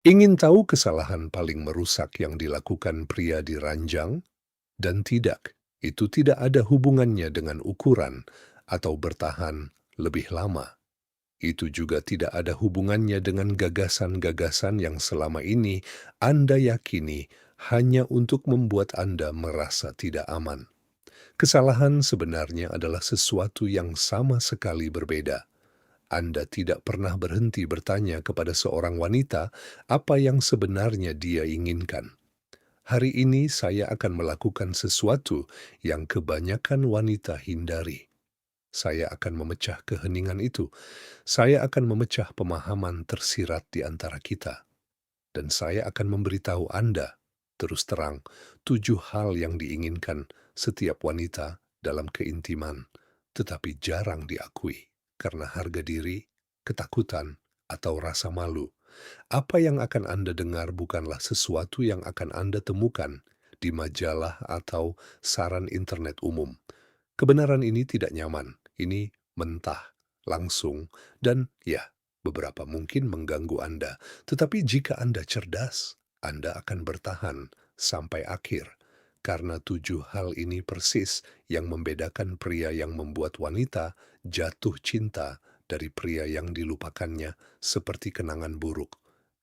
Ingin tahu kesalahan paling merusak yang dilakukan pria di ranjang? Dan tidak, itu tidak ada hubungannya dengan ukuran atau bertahan lebih lama. Itu juga tidak ada hubungannya dengan gagasan-gagasan yang selama ini Anda yakini hanya untuk membuat Anda merasa tidak aman. Kesalahan sebenarnya adalah sesuatu yang sama sekali berbeda. Anda tidak pernah berhenti bertanya kepada seorang wanita apa yang sebenarnya dia inginkan. Hari ini saya akan melakukan sesuatu yang kebanyakan wanita hindari. Saya akan memecah keheningan itu. Saya akan memecah pemahaman tersirat di antara kita. Dan saya akan memberitahu Anda, terus terang, 7 hal yang diinginkan setiap wanita dalam keintiman, tetapi jarang diakui karena harga diri, ketakutan, atau rasa malu. Apa yang akan Anda dengar bukanlah sesuatu yang akan Anda temukan di majalah atau saran internet umum. Kebenaran ini tidak nyaman, ini mentah, langsung, dan ya, beberapa mungkin mengganggu Anda. Tetapi jika Anda cerdas, Anda akan bertahan sampai akhir. Karena 7 hal ini persis yang membedakan pria yang membuat wanita jatuh cinta dari pria yang dilupakannya seperti kenangan buruk.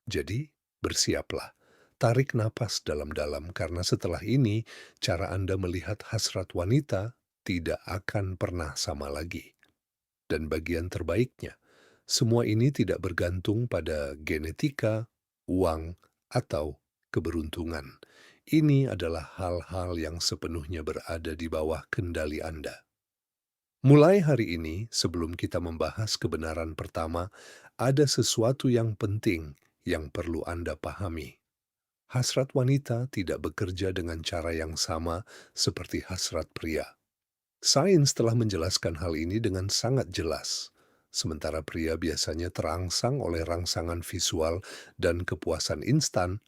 Jadi, bersiaplah. Tarik napas dalam-dalam karena setelah ini cara Anda melihat hasrat wanita tidak akan pernah sama lagi. Dan bagian terbaiknya, semua ini tidak bergantung pada genetika, uang, atau keberuntungan. Ini adalah hal-hal yang sepenuhnya berada di bawah kendali Anda. Mulai hari ini, sebelum kita membahas kebenaran pertama, ada sesuatu yang penting yang perlu Anda pahami. Hasrat wanita tidak bekerja dengan cara yang sama seperti hasrat pria. Sains telah menjelaskan hal ini dengan sangat jelas. Sementara pria biasanya terangsang oleh rangsangan visual dan kepuasan instan,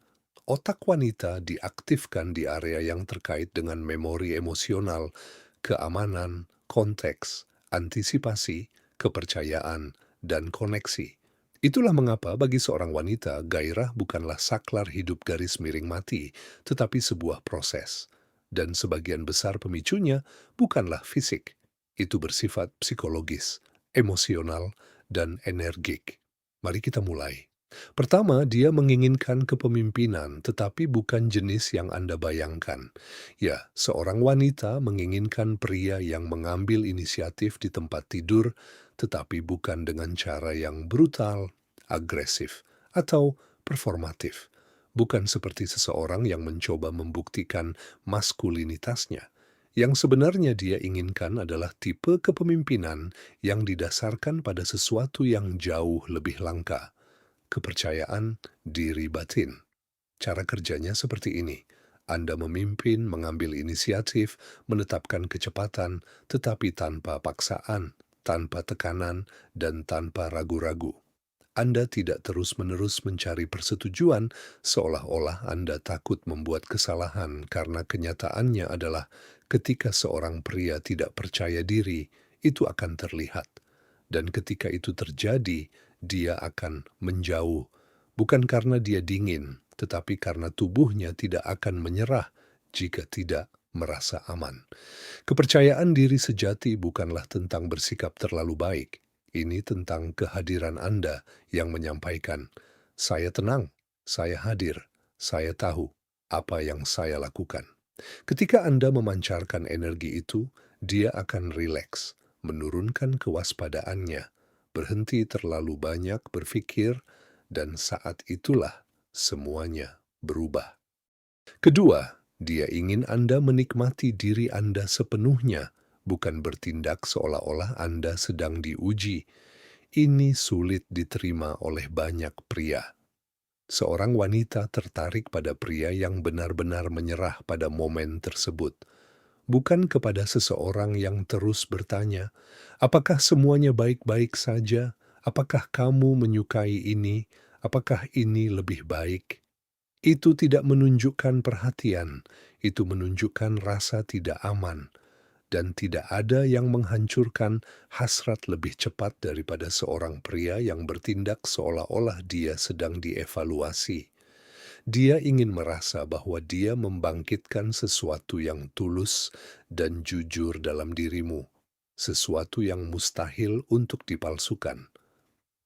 otak wanita diaktifkan di area yang terkait dengan memori emosional, keamanan, konteks, antisipasi, kepercayaan, dan koneksi. Itulah mengapa bagi seorang wanita, gairah bukanlah saklar hidup garis miring mati, tetapi sebuah proses. Dan sebagian besar pemicunya bukanlah fisik. Itu bersifat psikologis, emosional, dan energik. Mari kita mulai. Pertama, dia menginginkan kepemimpinan, tetapi bukan jenis yang Anda bayangkan. Ya, seorang wanita menginginkan pria yang mengambil inisiatif di tempat tidur, tetapi bukan dengan cara yang brutal, agresif, atau performatif. Bukan seperti seseorang yang mencoba membuktikan maskulinitasnya. Yang sebenarnya dia inginkan adalah tipe kepemimpinan yang didasarkan pada sesuatu yang jauh lebih langka. Kepercayaan diri batin. Cara kerjanya seperti ini. Anda memimpin, mengambil inisiatif, menetapkan kecepatan, tetapi tanpa paksaan, tanpa tekanan, dan tanpa ragu-ragu. Anda tidak terus-menerus mencari persetujuan seolah-olah Anda takut membuat kesalahan karena kenyataannya adalah ketika seorang pria tidak percaya diri, itu akan terlihat. Dan ketika itu terjadi, dia akan menjauh. Bukan karena dia dingin, tetapi karena tubuhnya tidak akan menyerah jika tidak merasa aman. Kepercayaan diri sejati bukanlah tentang bersikap terlalu baik. Ini tentang kehadiran Anda yang menyampaikan, "Saya tenang, saya hadir, saya tahu apa yang saya lakukan." Ketika Anda memancarkan energi itu, dia akan rileks, menurunkan kewaspadaannya, berhenti terlalu banyak berpikir, dan saat itulah semuanya berubah. Kedua, dia ingin Anda menikmati diri Anda sepenuhnya, bukan bertindak seolah-olah Anda sedang diuji. Ini sulit diterima oleh banyak pria. Seorang wanita tertarik pada pria yang benar-benar menyerah pada momen tersebut, bukan kepada seseorang yang terus bertanya, "Apakah semuanya baik-baik saja? Apakah kamu menyukai ini? Apakah ini lebih baik?" Itu tidak menunjukkan perhatian, itu menunjukkan rasa tidak aman. Dan tidak ada yang menghancurkan hasrat lebih cepat daripada seorang pria yang bertindak seolah-olah dia sedang dievaluasi. Dia ingin merasa bahwa dia membangkitkan sesuatu yang tulus dan jujur dalam dirimu, sesuatu yang mustahil untuk dipalsukan.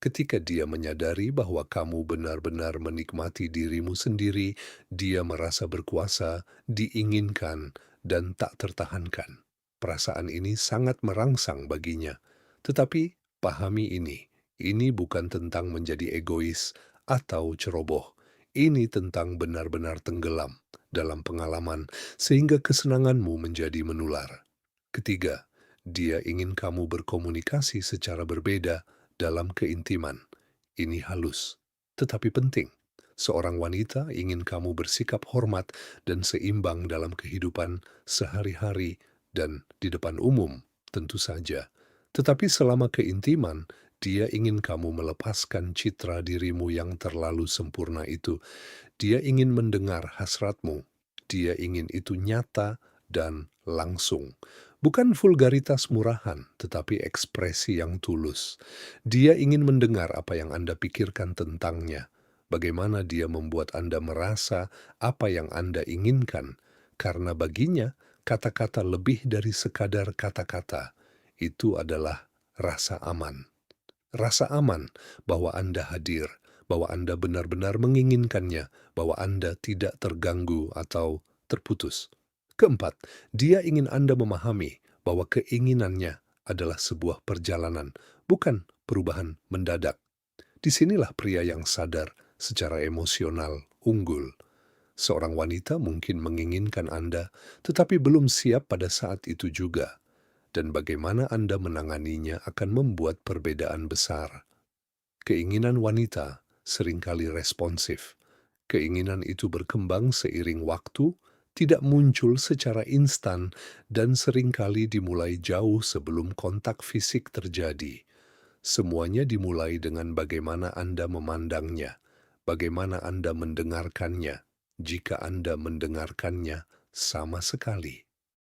Ketika dia menyadari bahwa kamu benar-benar menikmati dirimu sendiri, dia merasa berkuasa, diinginkan, dan tak tertahankan. Perasaan ini sangat merangsang baginya. Tetapi pahami ini bukan tentang menjadi egois atau ceroboh. Ini tentang benar-benar tenggelam dalam pengalaman sehingga kesenanganmu menjadi menular. Ketiga, dia ingin kamu berkomunikasi secara berbeda dalam keintiman. Ini halus, tetapi penting. Seorang wanita ingin kamu bersikap hormat dan seimbang dalam kehidupan sehari-hari dan di depan umum, tentu saja. Tetapi selama keintiman, dia ingin kamu melepaskan citra dirimu yang terlalu sempurna itu. Dia ingin mendengar hasratmu. Dia ingin itu nyata dan langsung. Bukan vulgaritas murahan, tetapi ekspresi yang tulus. Dia ingin mendengar apa yang Anda pikirkan tentangnya. Bagaimana dia membuat Anda merasa apa yang Anda inginkan. Karena baginya, kata-kata lebih dari sekadar kata-kata. Itu adalah rasa aman. Rasa aman bahwa Anda hadir, bahwa Anda benar-benar menginginkannya, bahwa Anda tidak terganggu atau terputus. Keempat, dia ingin Anda memahami bahwa keinginannya adalah sebuah perjalanan, bukan perubahan mendadak. Disinilah pria yang sadar secara emosional unggul. Seorang wanita mungkin menginginkan Anda, tetapi belum siap pada saat itu juga. Dan bagaimana Anda menanganinya akan membuat perbedaan besar. Keinginan wanita seringkali responsif. Keinginan itu berkembang seiring waktu, tidak muncul secara instan, dan seringkali dimulai jauh sebelum kontak fisik terjadi. Semuanya dimulai dengan bagaimana Anda memandangnya, bagaimana Anda mendengarkannya, jika Anda mendengarkannya sama sekali.